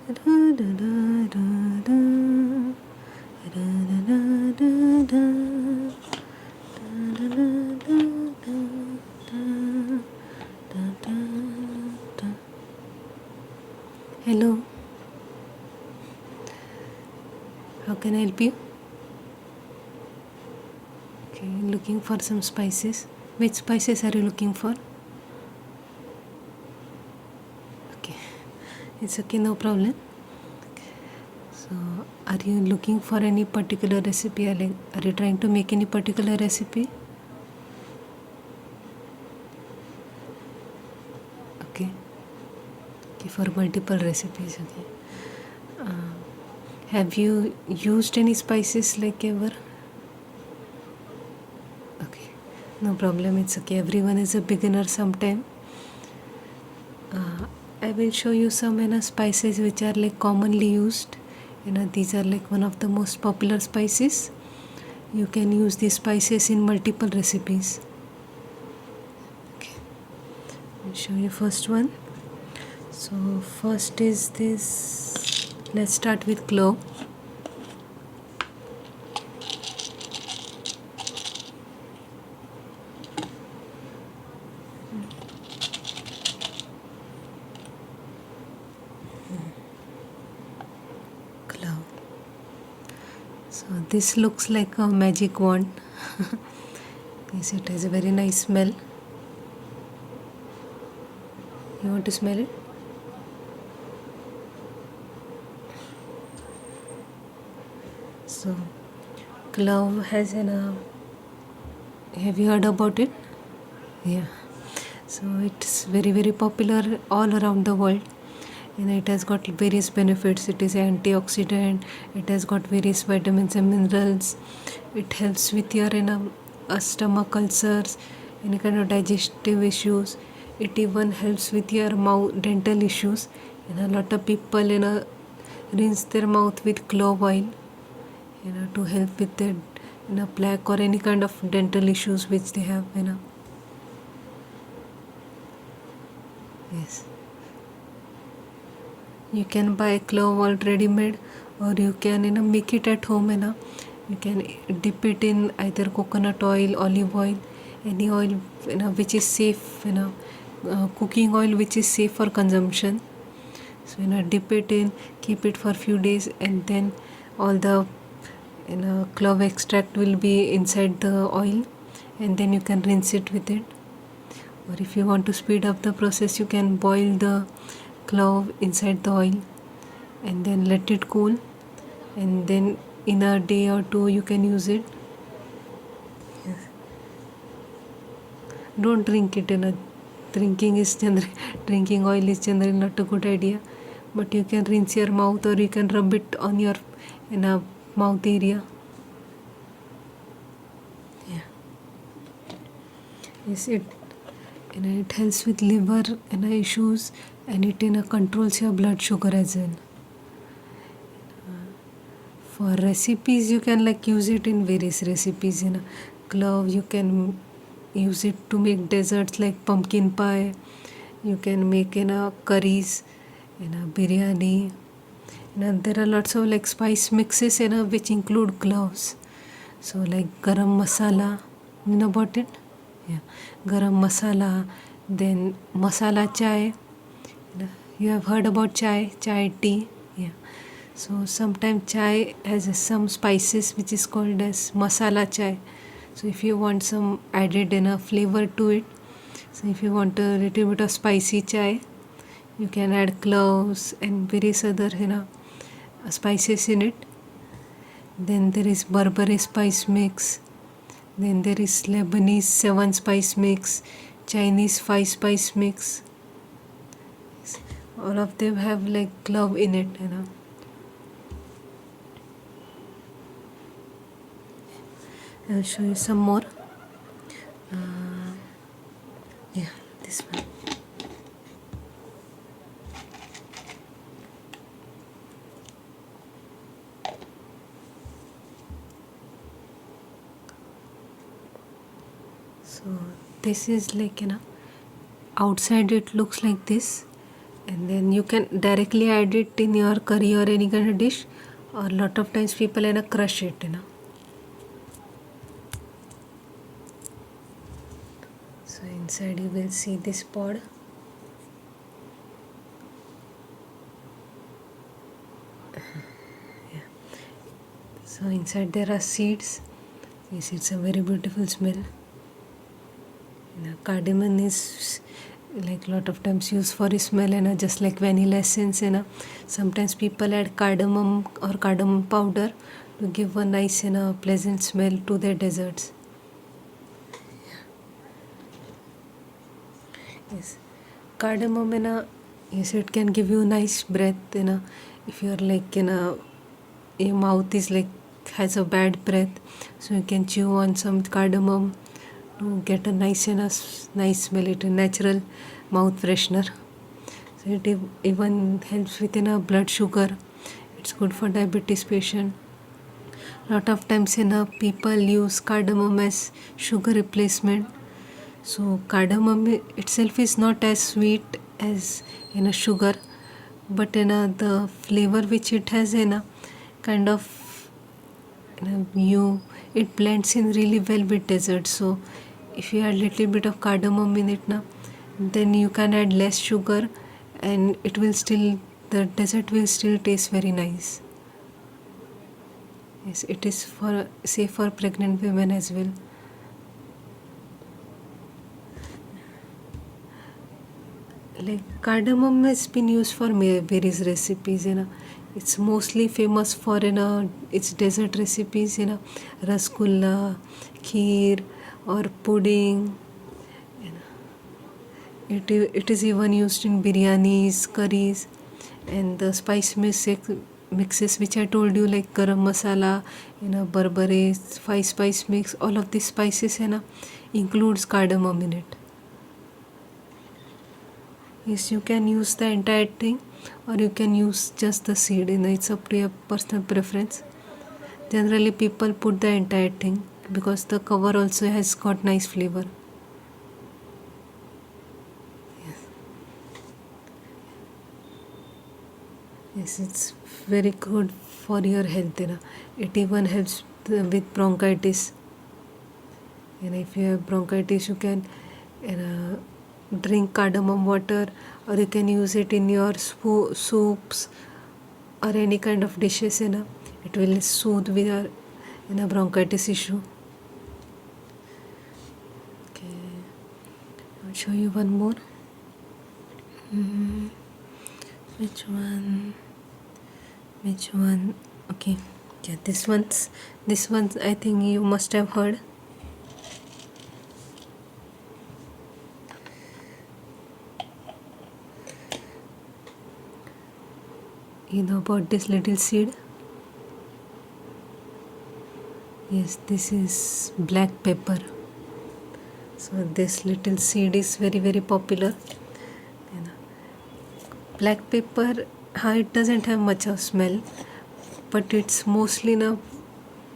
Hello, how can I help you? Okay, looking for some spices. Which spices are you looking for? Okay, it's okay, no problem. So, are you looking for any particular recipe? Are you trying to make any particular recipe? Okay, okay, for multiple recipes. Okay. Have you used any spices like ever? Okay, no problem. It's okay. Everyone is a beginner sometime. I will show you some spices which are like commonly used. These are like one of the most popular spices. You can use these spices in multiple recipes. Okay, I'll show you first one. So first is this. Let's start with clove. Clove. So this looks like a magic wand. Yes, it has a very nice smell. You want to smell it? So clove has have you heard about it? Yeah. So it's very popular all around the world, and it has got various benefits. It is an antioxidant. It has got various vitamins and minerals. It helps with your stomach ulcers, any kind of digestive issues. It even helps with your mouth dental issues. And a lot of people rinse their mouth with clove oil, to help with their plaque or any kind of dental issues which they have. Yes. You can buy clove oil ready made, or you can make it at home. You can dip it in either coconut oil, olive oil, any oil which is safe. Cooking oil which is safe for consumption. So dip it in, keep it for a few days, and then all the clove extract will be inside the oil, and then you can rinse it with it. Or if you want to speed up the process, you can boil the clove inside the oil and then let it cool, and then in a day or two you can use it. Yes. Don't drink it. Drinking oil is generally not a good idea, but you can rinse your mouth, or you can rub it on your mouth area. Yeah. Yes, it helps with liver issues, and it controls your blood sugar as well. For recipes, you can use it in various recipes. Clove, you can use it to make desserts like pumpkin pie. You can make curries, biryani. There are lots of spice mixes which include cloves. So like garam masala, you know about it? Yeah, garam masala. Then masala chai. You have heard about chai tea. Yeah. So sometimes chai has some spices which is called as masala chai. So if you want some added flavor to it, so if you want a little bit of spicy chai, you can add cloves and various other spices in it. Then there is Burberry spice mix. Then there is Lebanese 7 spice mix, Chinese 5 spice mix. All of them have clove in it. I'll show you some more. Yeah, this one. So this is outside it looks like this, and then you can directly add it in your curry or any kind of dish, or a lot of times people crush it. So inside you will see this pod. Yeah. So inside there are seeds. Yes, it's a very beautiful smell. Cardamom is like a lot of times used for smell, just like vanilla essence. Sometimes people add cardamom or cardamom powder to give a nice pleasant smell to their desserts. Yes, cardamom yes, it can give you nice breath. If you're like your mouth is like has a bad breath, so you can chew on some cardamom to get a nice nice smell. It a natural mouth freshener. So it even helps with blood sugar. It's good for diabetes patient. Lot of times people use cardamom as sugar replacement. So cardamom itself is not as sweet as sugar, but the flavor which it has kind of it blends in really well with dessert. So if you add little bit of cardamom in it then you can add less sugar, and the dessert will still taste very nice. Yes, it is safe for pregnant women as well. Like cardamom has been used for various recipes. It's mostly famous for its dessert recipes. Rasgulla, kheer, or pudding. It is even used in biryanis, curries, and the spice mixes which I told you, like garam masala, berbere, 5-spice mix. All of these spices includes cardamom in it. Yes, you can use the entire thing, or you can use just the seed. It's up to your personal preference. Generally people put the entire thing because the cover also has got nice flavor. Yes, it's very good for your health. It even helps with bronchitis. If you have bronchitis, you can drink cardamom water, or you can use it in your soups or any kind of dishes. It will soothe with your bronchitis issue. Okay, I'll show you one more. Which one? Okay, yeah, this one's I think you must have heard. You know about this little seed? Yes, this is black pepper. So this little seed is very, very popular. Black pepper, it doesn't have much of smell, but it's mostly well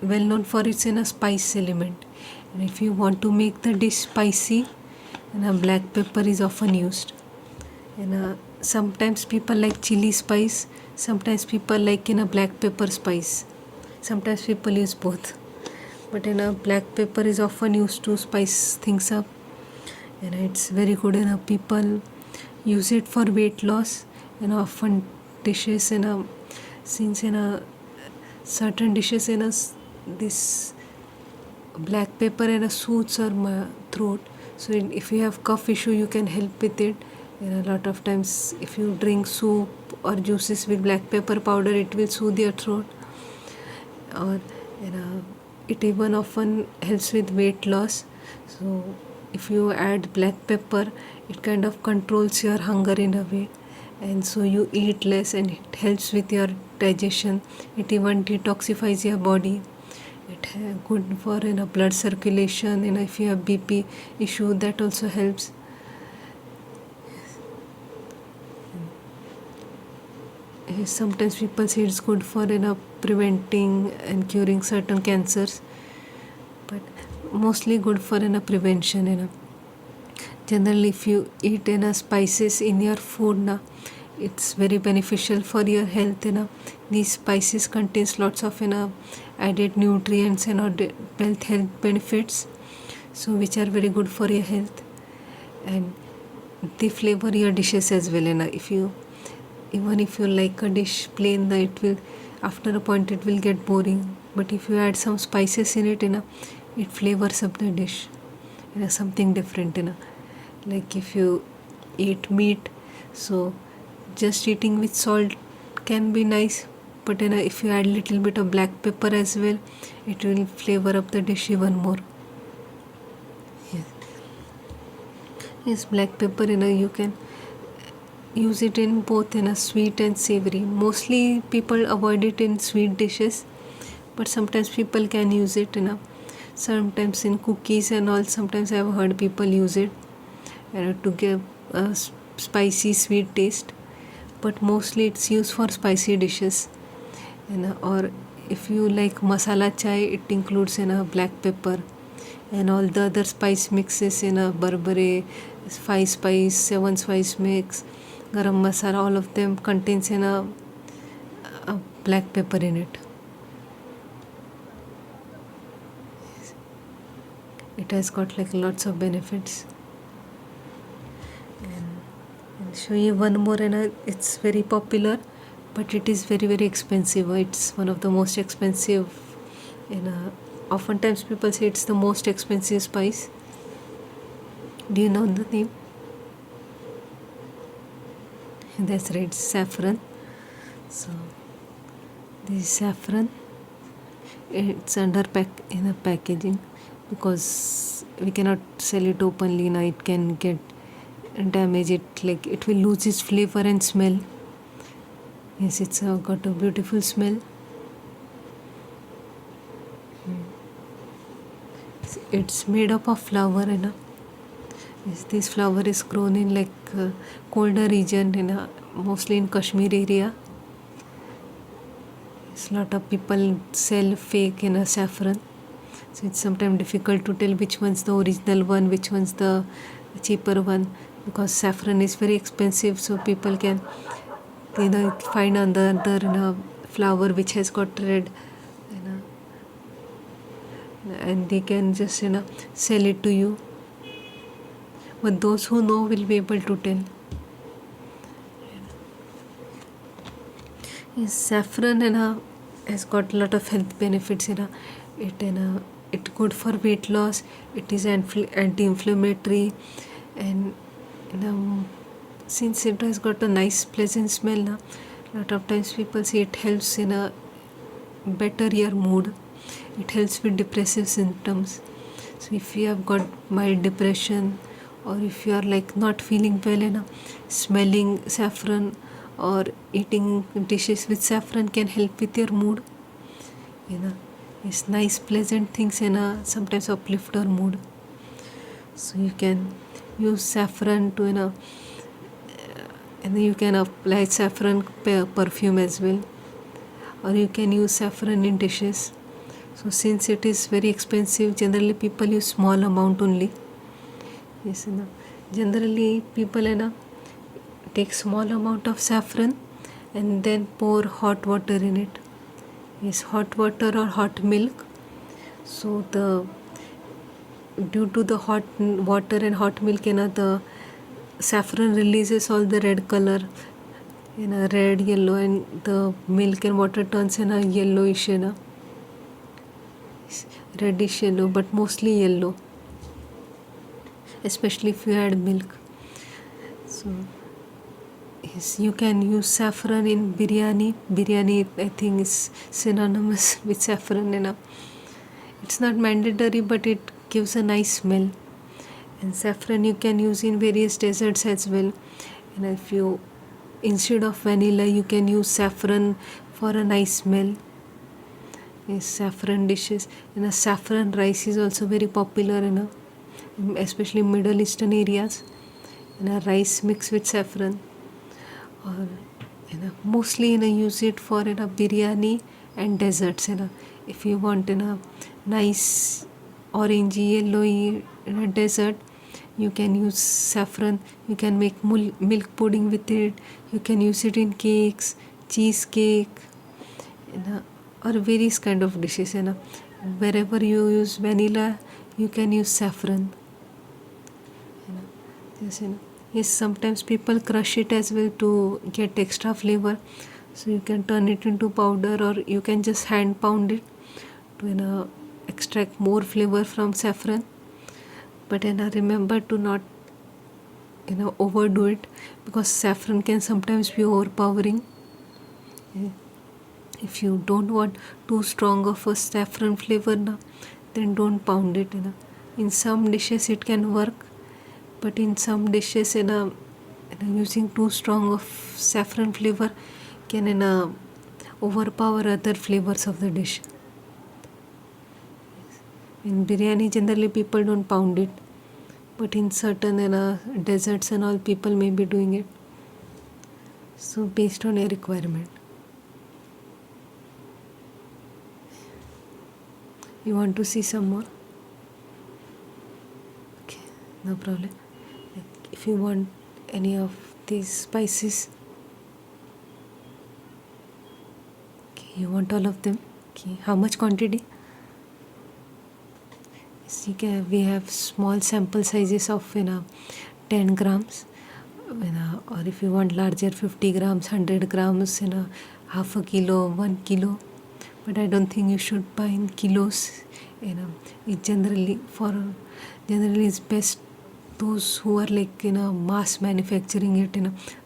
known for its spice element. And if you want to make the dish spicy, black pepper is often used. Sometimes people like chili spice, sometimes people like black pepper spice. Sometimes people use both, but black pepper is often used to spice things up, and it's very good. People use it for weight loss. Often dishes since certain dishes this black pepper soothes our throat. So if you have cough issue, you can help with it. A lot of times if you drink soup or juices with black pepper powder, it will soothe your throat. Or it even often helps with weight loss. So if you add black pepper, it kind of controls your hunger in a way, and so you eat less, and it helps with your digestion. It even detoxifies your body. It good for blood circulation. If you have BP issue, that also helps. Sometimes people say it's good for preventing and curing certain cancers, but mostly good for prevention. Generally, if you eat spices in your food it's very beneficial for your health. These spices contains lots of added nutrients and health benefits, so which are very good for your health, and they flavor your dishes as well. If you even if you like a dish plain, it will, after a point it will get boring, but if you add some spices in it, it flavors up the dish, something different. Like if you eat meat, so just eating with salt can be nice, but if you add little bit of black pepper as well, it will flavor up the dish even more. Yes, black pepper, you can use it in both sweet and savory. Mostly people avoid it in sweet dishes, but sometimes people can use it sometimes in cookies and all. Sometimes I've heard people use it to give a spicy sweet taste, but mostly it's used for spicy dishes. Or if you like masala chai, it includes black pepper and all the other spice mixes Burberry, 5 spice, 7 spice mix, garam masala, all of them contains a black pepper in it. It has got like lots of benefits. And I'll show you one more, it's very popular, but it is very very expensive. It's one of the most expensive, oftentimes people say it's the most expensive spice. Do you know the name? That's right, saffron. So this is saffron. It's under packaging, because we cannot sell it openly. It can get damage. It will lose its flavor and smell. Yes, it's got a beautiful smell. It's made up of flower. Yes, this flower is grown in colder region, mostly in Kashmir area. Yes, lot of people sell fake saffron, so it's sometimes difficult to tell which one's the original one, which one's the cheaper one, because saffron is very expensive. So people can find another flower which has got red, and they can just sell it to you, but those who know will be able to tell. Yes, saffron has got a lot of health benefits. It's good for weight loss. It is anti-inflammatory, and since it has got a nice pleasant smell, a lot of times people say it helps better your mood. It helps with depressive symptoms. So if you have got mild depression, or if you are not feeling well, smelling saffron or eating dishes with saffron can help with your mood. It's nice pleasant things, sometimes uplift our mood. So you can use saffron to and you can apply saffron perfume as well, or you can use saffron in dishes. So since it is very expensive, generally people use small amount only. Yes, generally people take small amount of saffron and then pour hot water in it. Yes, hot water or hot milk. So due to the hot water and hot milk, the saffron releases all the red color, red, yellow, and the milk and water turns yellowish, reddish yellow, but mostly yellow, especially if you add milk. So yes, you can use saffron in biryani. Biryani, I think, is synonymous with saffron. It's not mandatory, but it gives a nice smell. And saffron you can use in various desserts as well. And if you, instead of vanilla, you can use saffron for a nice smell. Yes, saffron dishes. And saffron rice is also very popular, especially Middle Eastern areas. Rice mixed with saffron. Or mostly use it for biryani and desserts. If you want nice orangey yellowy dessert, You can use saffron, you can make milk pudding with it, you can use it in cakes, cheesecake, or various kind of dishes. Wherever you use vanilla, you can use saffron. Yes, sometimes people crush it as well to get extra flavor. So you can turn it into powder, or you can just hand pound it to extract more flavor from saffron. But remember to not overdo it, because saffron can sometimes be overpowering. If you don't want too strong of a saffron flavor then don't pound it. In some dishes it can work, but in some dishes using too strong of saffron flavor can overpower other flavors of the dish. In biryani generally people don't pound it, but in certain desserts and all, people may be doing it. So based on your requirement. You want to see some more? Okay, no problem. If you want any of these spices, okay, you want all of them? Okay, how much quantity? See, we have small sample sizes of 10 grams, or if you want larger, 50 grams, 100 grams, half a kilo, 1 kilo. But I don't think you should buy in kilos. It generally is best those who are like mass manufacturing it.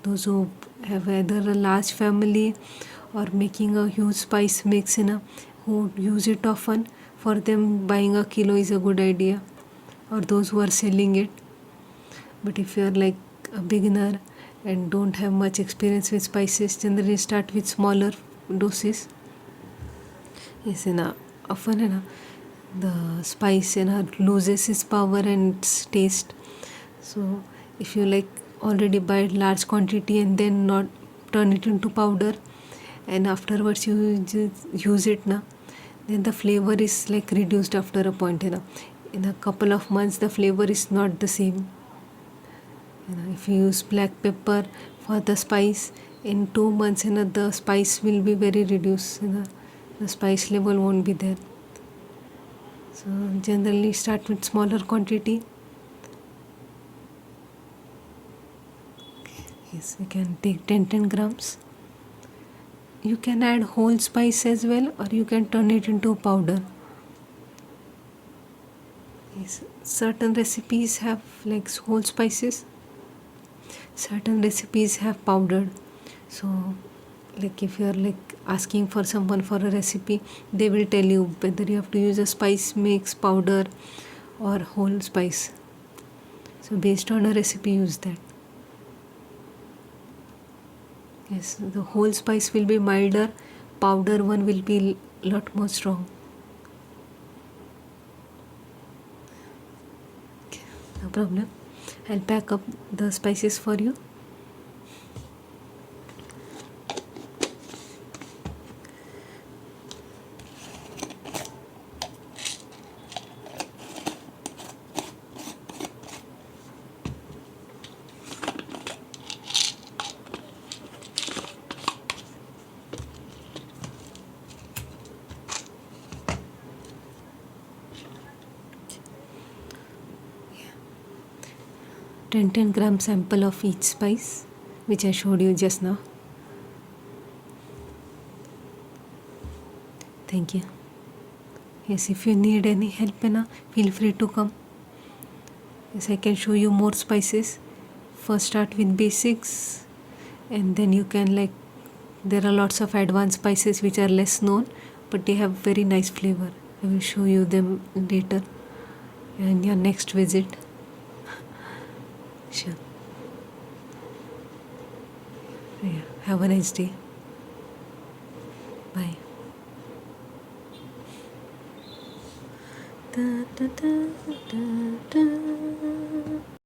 Those who have either a large family or making a huge spice mix. Who use it often. For them, buying a kilo is a good idea. Or those who are selling it. But if you are like a beginner and don't have much experience with spices, generally start with smaller doses. Yes, often the spice loses its power and its taste. So if you like already buy large quantity and then not turn it into powder, and afterwards you use it then the flavor is like reduced after a point. In a couple of months the flavor is not the same. If you use black pepper for the spice, in 2 months the spice will be very reduced. The spice level won't be there. So generally start with smaller quantity. Yes, you can take 10 grams. You can add whole spice as well, or you can turn it into powder. Yes, certain recipes have like whole spices, certain recipes have powdered. So like if you are like asking for someone for a recipe, they will tell you whether you have to use a spice mix, powder, or whole spice. So based on a recipe, use that. Yes, the whole spice will be milder, powder one will be a lot more strong. Okay, no problem. I'll pack up the spices for you. Yeah. 10 gram sample of each spice, which I showed you just now. Thank you. Yes, if you need any help, feel free to come. Yes, I can show you more spices. First start with basics, and then you can like, there are lots of advanced spices which are less known, but they have very nice flavor. I will show you them later in your next visit. Sure. Yeah. Have a nice day. Bye. Da, da, da, da, da.